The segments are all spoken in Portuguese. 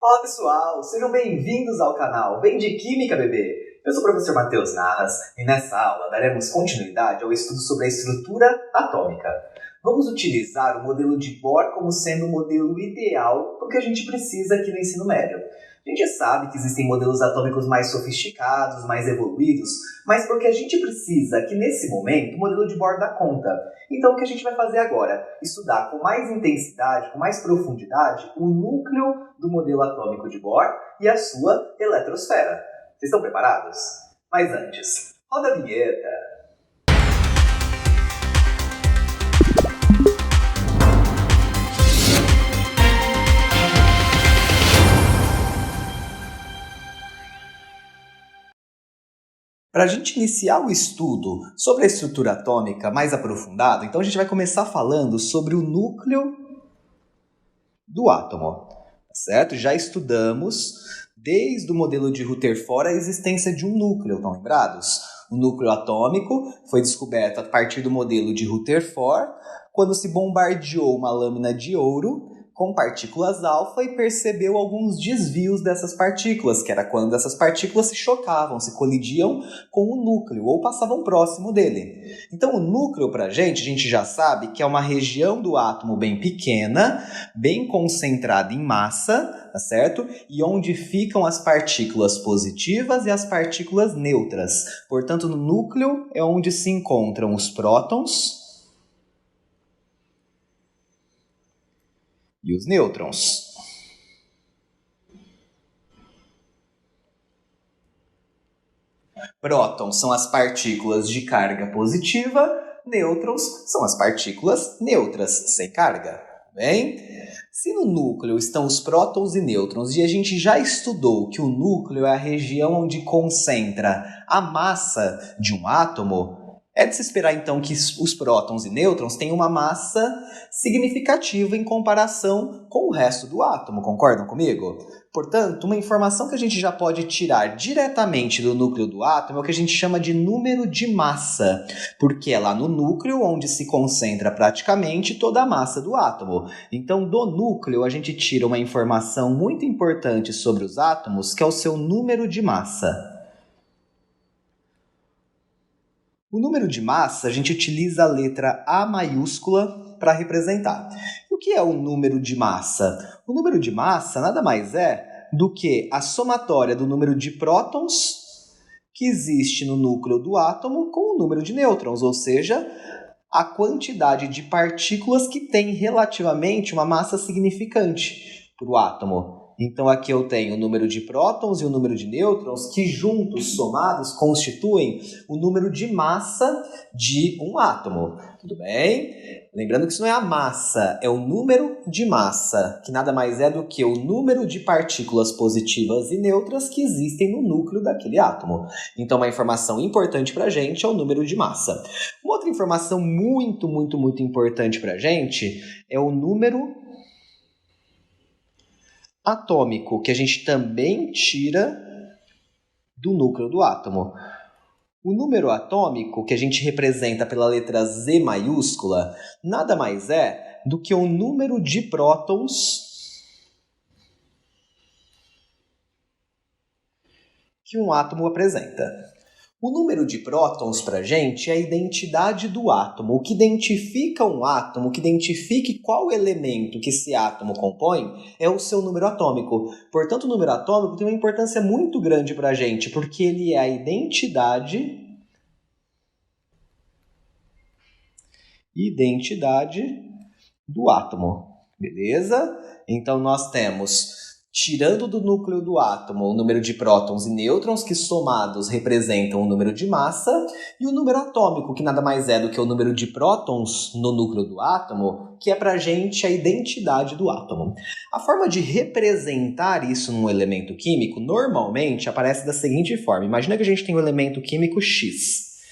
Fala pessoal, sejam bem-vindos ao canal Vem de Química Bebê! Eu sou o professor Matheus Narras e nessa aula daremos continuidade ao estudo sobre a estrutura atômica. Vamos utilizar o modelo de Bohr como sendo o modelo ideal para o que a gente precisa aqui no ensino médio. A gente sabe que existem modelos atômicos mais sofisticados, mais evoluídos, mas porque a gente precisa que nesse momento o modelo de Bohr dá conta. Então o que a gente vai fazer agora? Estudar com mais intensidade, com mais profundidade, o núcleo do modelo atômico de Bohr e a sua eletrosfera. Vocês estão preparados? Mas antes, roda a vinheta! Para a gente iniciar o estudo sobre a estrutura atômica mais aprofundado, então a gente vai começar falando sobre o núcleo do átomo, certo? Já estudamos desde o modelo de Rutherford a existência de um núcleo, estão lembrados? O núcleo atômico foi descoberto a partir do modelo de Rutherford, quando se bombardeou uma lâmina de ouro com partículas alfa e percebeu alguns desvios dessas partículas, que era quando essas partículas se chocavam, se colidiam com o núcleo ou passavam próximo dele. Então o núcleo pra a gente já sabe que é uma região do átomo bem pequena, bem concentrada em massa, tá certo? E onde ficam as partículas positivas e as partículas neutras. Portanto, no núcleo é onde se encontram os prótons e os nêutrons. Prótons são as partículas de carga positiva, nêutrons são as partículas neutras, sem carga. Bem? Se no núcleo estão os prótons e nêutrons, e a gente já estudou que o núcleo é a região onde concentra a massa de um átomo, é de se esperar, então, que os prótons e nêutrons tenham uma massa significativa em comparação com o resto do átomo, concordam comigo? Portanto, uma informação que a gente já pode tirar diretamente do núcleo do átomo é o que a gente chama de número de massa, porque é lá no núcleo onde se concentra praticamente toda a massa do átomo. Então, do núcleo, a gente tira uma informação muito importante sobre os átomos, que é o seu número de massa. O número de massa, a gente utiliza a letra A maiúscula para representar. E o que é o número de massa? O número de massa nada mais é do que a somatória do número de prótons que existe no núcleo do átomo com o número de nêutrons, ou seja, a quantidade de partículas que tem relativamente uma massa significante para o átomo. Então aqui eu tenho o número de prótons e o número de nêutrons que juntos, somados, constituem o número de massa de um átomo. Tudo bem? Lembrando que isso não é a massa, é o número de massa, que nada mais é do que o número de partículas positivas e neutras que existem no núcleo daquele átomo. Então uma informação importante para a gente é o número de massa. Uma outra informação muito importante para a gente é o número atômico, que a gente também tira do núcleo do átomo. O número atômico, que a gente representa pela letra Z maiúscula, nada mais é do que o número de prótons que um átomo apresenta. O número de prótons para a gente é a identidade do átomo. O que identifica um átomo, o que identifica qual elemento que esse átomo compõe, é o seu número atômico. Portanto, o número atômico tem uma importância muito grande para a gente, porque ele é a identidade do átomo. Beleza? Então, nós temos, tirando do núcleo do átomo o número de prótons e nêutrons, que somados representam o número de massa, e o número atômico, que nada mais é do que o número de prótons no núcleo do átomo, que é pra gente a identidade do átomo. A forma de representar isso num elemento químico, normalmente, aparece da seguinte forma. Imagina que a gente tem um elemento químico X.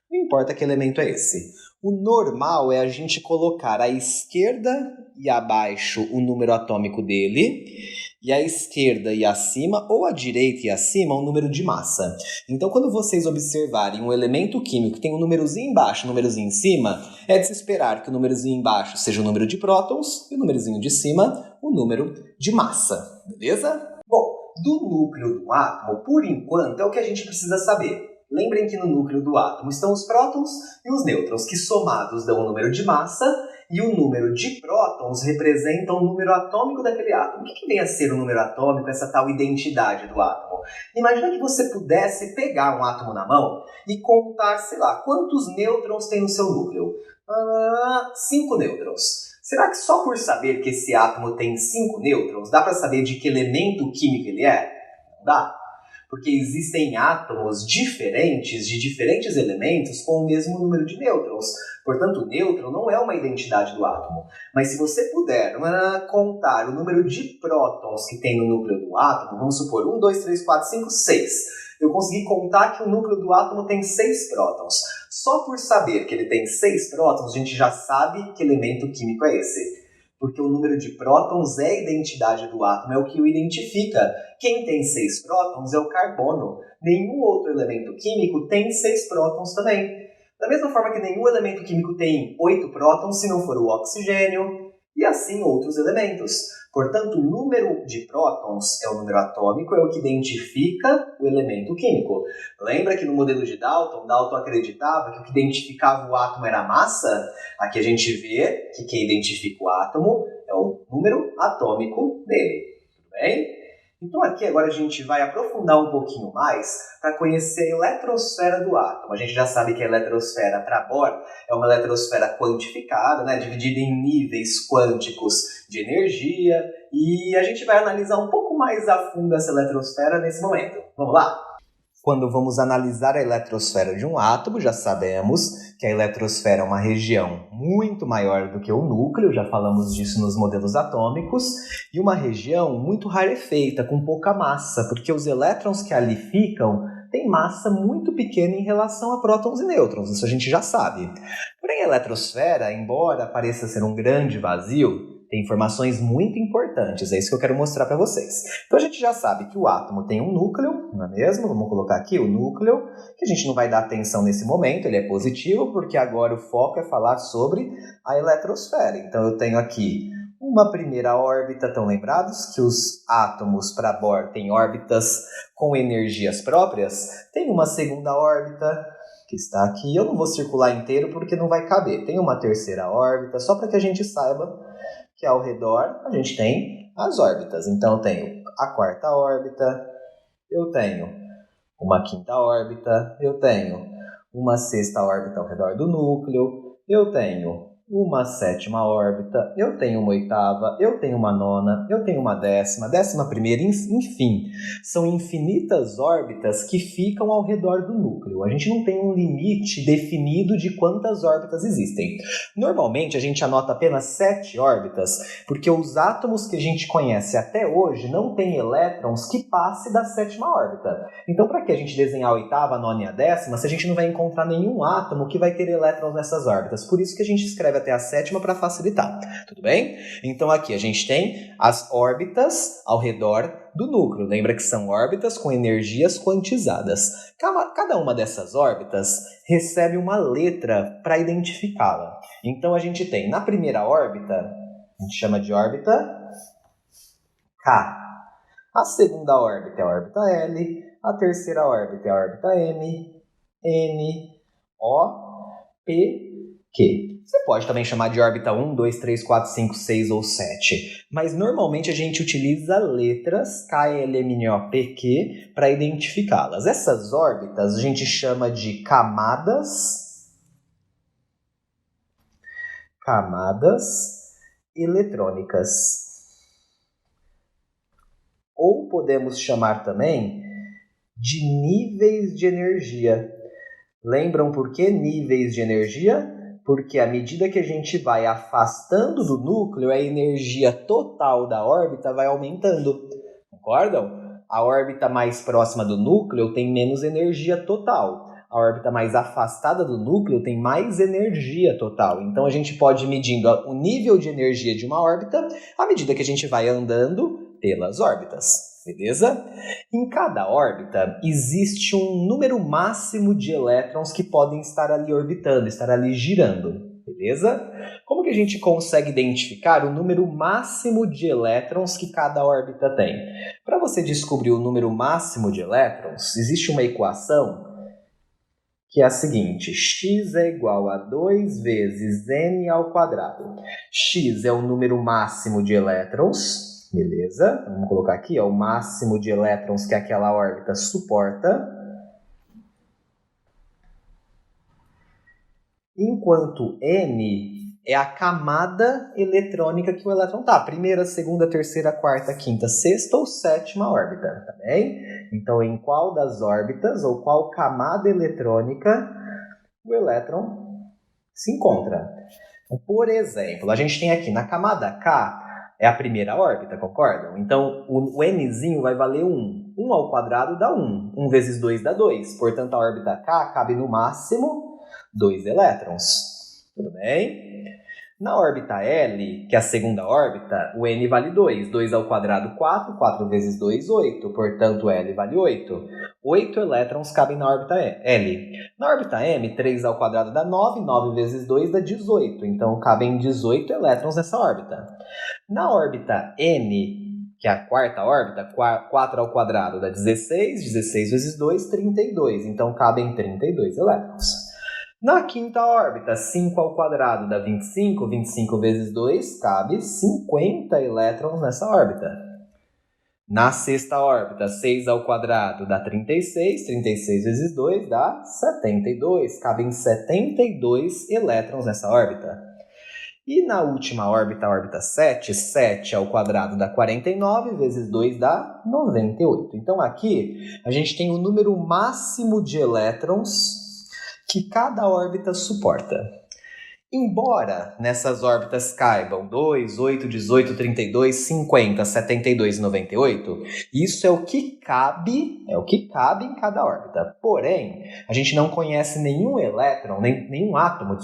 Não importa que elemento é esse. O normal é a gente colocar à esquerda e abaixo o número atômico dele e à esquerda e acima, ou à direita e acima, um número de massa. Então, quando vocês observarem um elemento químico que tem um númerozinho embaixo e um númerozinho em cima, é de se esperar que o númerozinho embaixo seja o número de prótons e o númerozinho de cima o número de massa, beleza? Bom, do núcleo do átomo, por enquanto, é o que a gente precisa saber. Lembrem que no núcleo do átomo estão os prótons e os nêutrons, que somados dão o número de massa, e o número de prótons representa o número atômico daquele átomo. O que vem a ser o número atômico, essa tal identidade do átomo? Imagina que você pudesse pegar um átomo na mão e contar, sei lá, quantos nêutrons tem no seu núcleo. 5 nêutrons. Será que só por saber que esse átomo tem 5 nêutrons, dá para saber de que elemento químico ele é? Não dá. Porque existem átomos diferentes de diferentes elementos com o mesmo número de nêutrons. Portanto, o nêutron não é uma identidade do átomo. Mas se você puder contar o número de prótons que tem no núcleo do átomo, vamos supor 1, 2, 3, 4, 5, 6. Eu consegui contar que o núcleo do átomo tem 6 prótons. Só por saber que ele tem 6 prótons, a gente já sabe que elemento químico é esse. Porque o número de prótons é a identidade do átomo, é o que o identifica. Quem tem 6 prótons é o carbono. Nenhum outro elemento químico tem 6 prótons também. Da mesma forma que nenhum elemento químico tem 8 prótons, se não for o oxigênio, e assim outros elementos. Portanto, o número de prótons é o número atômico, é o que identifica o elemento químico. Lembra que no modelo de Dalton, Dalton acreditava que o que identificava o átomo era a massa? Aqui a gente vê que quem identifica o átomo é o número atômico dele. Tudo bem? Então aqui agora a gente vai aprofundar um pouquinho mais para conhecer a eletrosfera do átomo. A gente já sabe que a eletrosfera para Bohr é uma eletrosfera quantificada, dividida em níveis quânticos de energia, e a gente vai analisar um pouco mais a fundo essa eletrosfera nesse momento. Vamos lá? Quando vamos analisar a eletrosfera de um átomo, já sabemos que a eletrosfera é uma região muito maior do que o núcleo, já falamos disso nos modelos atômicos, e uma região muito rarefeita, com pouca massa, porque os elétrons que ali ficam têm massa muito pequena em relação a prótons e nêutrons, isso a gente já sabe. Porém, a eletrosfera, embora pareça ser um grande vazio, tem informações muito importantes, é isso que eu quero mostrar para vocês. Então a gente já sabe que o átomo tem um núcleo, não é mesmo? Vamos colocar aqui o núcleo, que a gente não vai dar atenção nesse momento, ele é positivo, porque agora o foco é falar sobre a eletrosfera. Então eu tenho aqui uma primeira órbita, estão lembrados que os átomos para Bohr têm órbitas com energias próprias? Tem uma segunda órbita, que está aqui, eu não vou circular inteiro porque não vai caber. Tem uma terceira órbita, só para que a gente saiba que ao redor a gente tem as órbitas. Então eu tenho a quarta órbita, eu tenho uma quinta órbita, eu tenho uma sexta órbita ao redor do núcleo, eu tenho uma sétima órbita, eu tenho uma oitava, eu tenho uma nona, eu tenho uma décima primeira, enfim. São infinitas órbitas que ficam ao redor do núcleo. A gente não tem um limite definido de quantas órbitas existem. Normalmente a gente anota apenas 7 órbitas, porque os átomos que a gente conhece até hoje não têm elétrons que passe da sétima órbita. Então, para que a gente desenhar a oitava, a nona e a décima, se a gente não vai encontrar nenhum átomo que vai ter elétrons nessas órbitas? Por isso que a gente escreve até a sétima para facilitar, tudo bem? Então aqui a gente tem as órbitas ao redor do núcleo. Lembra que são órbitas com energias quantizadas. Cada uma dessas órbitas recebe uma letra para identificá-la. Então a gente tem na primeira órbita, a gente chama de órbita K. A segunda órbita é a órbita L. A terceira órbita é a órbita M, N, O, P, Q. Você pode também chamar de órbita 1, 2, 3, 4, 5, 6 ou 7. Mas normalmente a gente utiliza letras K, L, M, N, O, P, Q para identificá-las. Essas órbitas a gente chama de camadas eletrônicas. Ou podemos chamar também de níveis de energia. Lembram por que níveis de energia? Porque à medida que a gente vai afastando do núcleo, a energia total da órbita vai aumentando. Concordam? A órbita mais próxima do núcleo tem menos energia total. A órbita mais afastada do núcleo tem mais energia total. Então a gente pode ir medindo o nível de energia de uma órbita à medida que a gente vai andando pelas órbitas. Beleza? Em cada órbita existe um número máximo de elétrons que podem estar ali orbitando, estar ali girando. Beleza? Como que a gente consegue identificar o número máximo de elétrons que cada órbita tem? Para você descobrir o número máximo de elétrons, existe uma equação que é a seguinte: x é igual a 2 vezes n ao quadrado. X é o número máximo de elétrons. Beleza? Vamos colocar aqui, o máximo de elétrons que aquela órbita suporta. Enquanto N é a camada eletrônica que o elétron está. Primeira, segunda, terceira, quarta, quinta, sexta ou sétima órbita. Tá bem? Então, em qual das órbitas ou qual camada eletrônica o elétron se encontra? Por exemplo, a gente tem aqui na camada K, é a primeira órbita, concordam? Então, o Nzinho vai valer 1. 1 ao quadrado dá 1. 1 vezes 2 dá 2. Portanto, a órbita K cabe no máximo 2 elétrons. Tudo bem? Na órbita L, que é a segunda órbita, o N vale 2. 2 ao quadrado, 4. 4 vezes 2, 8. Portanto, L vale 8. 8 elétrons cabem na órbita L. Na órbita M, 3 ao quadrado dá 9. 9 vezes 2 dá 18. Então, cabem 18 elétrons nessa órbita. Na órbita N, que é a quarta órbita, 4 ao quadrado dá 16. 16 vezes 2, 32. Então, cabem 32 elétrons. Na quinta órbita, 5 ao quadrado dá 25, 25 vezes 2, cabe 50 elétrons nessa órbita. Na sexta órbita, 6 ao quadrado dá 36, 36 vezes 2 dá 72, cabem 72 elétrons nessa órbita. E na última órbita, a órbita 7, 7 ao quadrado dá 49, vezes 2 dá 98. Então aqui a gente tem o número máximo de elétrons que cada órbita suporta. Embora nessas órbitas caibam 2, 8, 18, 32, 50, 72 e 98, isso é o que cabe em cada órbita. Porém, a gente não conhece nenhum elétron, nenhum átomo,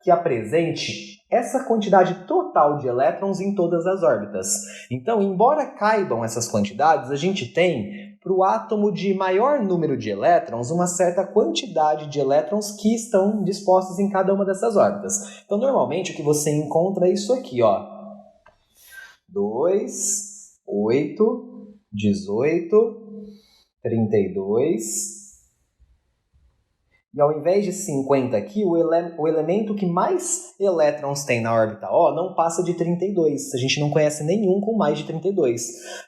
que apresente essa quantidade total de elétrons em todas as órbitas. Então, embora caibam essas quantidades, a gente tem, para o átomo de maior número de elétrons, uma certa quantidade de elétrons que estão dispostos em cada uma dessas órbitas. Então, normalmente, o que você encontra é isso aqui, 2, 8, 18, 32... E ao invés de 50 aqui, o elemento que mais elétrons tem na órbita O não passa de 32. A gente não conhece nenhum com mais de 32.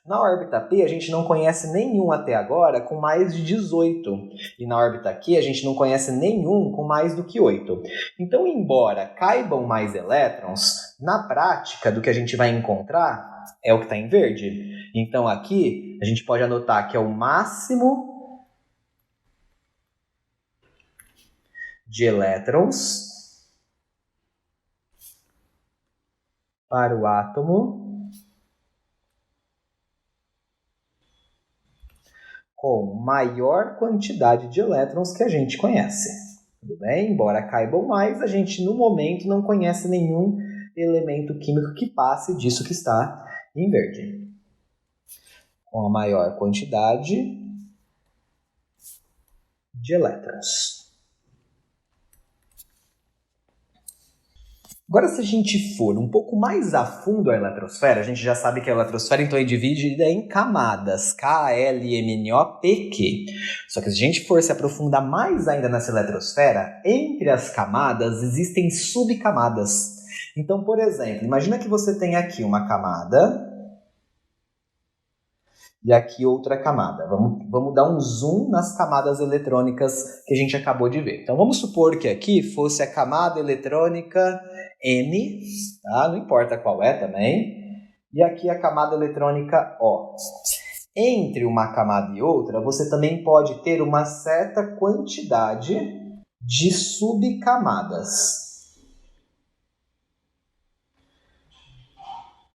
Na órbita P, a gente não conhece nenhum até agora com mais de 18. E na órbita Q, a gente não conhece nenhum com mais do que 8. Então, embora caibam mais elétrons, na prática, do que a gente vai encontrar é o que está em verde. Então, aqui, a gente pode anotar que é o máximo de elétrons para o átomo com maior quantidade de elétrons que a gente conhece. Tudo bem? Embora caibam mais, a gente no momento não conhece nenhum elemento químico que passe disso que está em verde. Com a maior quantidade de elétrons. Agora, se a gente for um pouco mais a fundo a eletrosfera, a gente já sabe que a eletrosfera então é dividida em camadas, K, L, M, N, O, P, Q. Só que se a gente for se aprofundar mais ainda nessa eletrosfera, entre as camadas existem subcamadas. Então, por exemplo, imagina que você tem aqui uma camada e aqui outra camada. Vamos dar um zoom nas camadas eletrônicas que a gente acabou de ver. Então, vamos supor que aqui fosse a camada eletrônica N, tá? Não importa qual é também. E aqui a camada eletrônica O. Entre uma camada e outra, você também pode ter uma certa quantidade de subcamadas.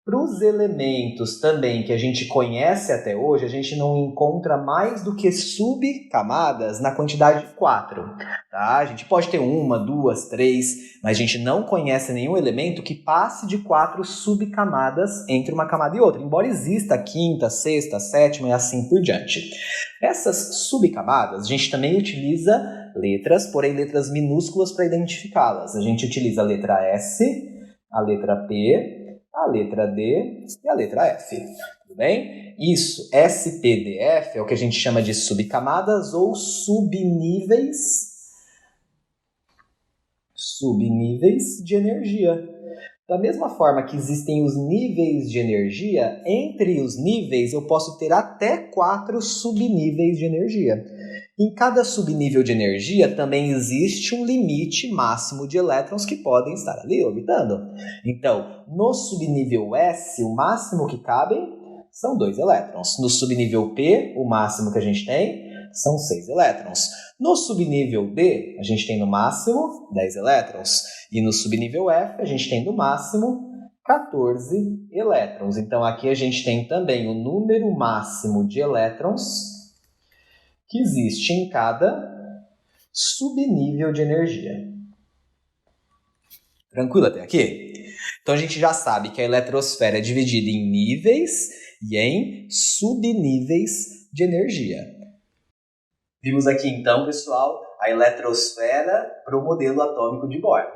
Para os elementos também que a gente conhece até hoje, a gente não encontra mais do que subcamadas na quantidade de 4. Tá? A gente pode ter 1, 2, 3, mas a gente não conhece nenhum elemento que passe de 4 subcamadas entre uma camada e outra, embora exista a quinta, sexta, sétima e assim por diante. Essas subcamadas, a gente também utiliza letras, porém letras minúsculas para identificá-las. A gente utiliza a letra S, a letra P, a letra D e a letra F, tudo bem? Isso, S, P, D, F é o que a gente chama de subcamadas ou subníveis de energia. Da mesma forma que existem os níveis de energia, entre os níveis eu posso ter até 4 subníveis de energia. Em cada subnível de energia também existe um limite máximo de elétrons que podem estar ali orbitando. Então, no subnível S, o máximo que cabem são 2 elétrons. No subnível P, o máximo que a gente tem são 6 elétrons. No subnível D, a gente tem no máximo 10 elétrons. E no subnível F, a gente tem no máximo 14 elétrons. Então, aqui a gente tem também o número máximo de elétrons que existe em cada subnível de energia. Tranquilo até aqui? Então a gente já sabe que a eletrosfera é dividida em níveis e em subníveis de energia. Vimos aqui então, pessoal, a eletrosfera para o modelo atômico de Bohr.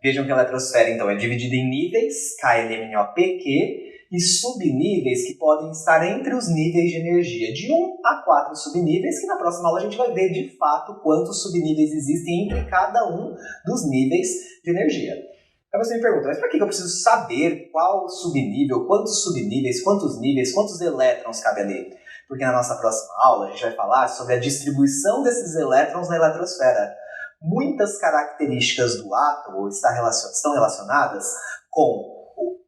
Vejam que a eletrosfera então é dividida em níveis, KLMNOPQ, e subníveis que podem estar entre os níveis de energia, de 1 a 4 subníveis, que na próxima aula a gente vai ver de fato quantos subníveis existem entre cada um dos níveis de energia. Aí você me pergunta, mas para que eu preciso saber qual subnível, quantos subníveis, quantos níveis, quantos elétrons cabe ali? Porque na nossa próxima aula a gente vai falar sobre a distribuição desses elétrons na eletrosfera. Muitas características do átomo estão relacionadas com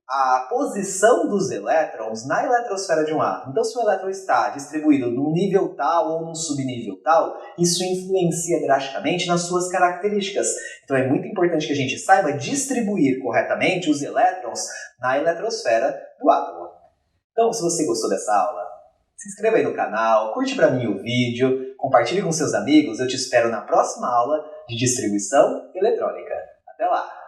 a posição dos elétrons na eletrosfera de um átomo. Então, se o elétron está distribuído num nível tal ou num subnível tal, isso influencia drasticamente nas suas características. Então, é muito importante que a gente saiba distribuir corretamente os elétrons na eletrosfera do átomo. Então, se você gostou dessa aula, se inscreva aí no canal, curte para mim o vídeo, compartilhe com seus amigos. Eu te espero na próxima aula de distribuição eletrônica. Até lá!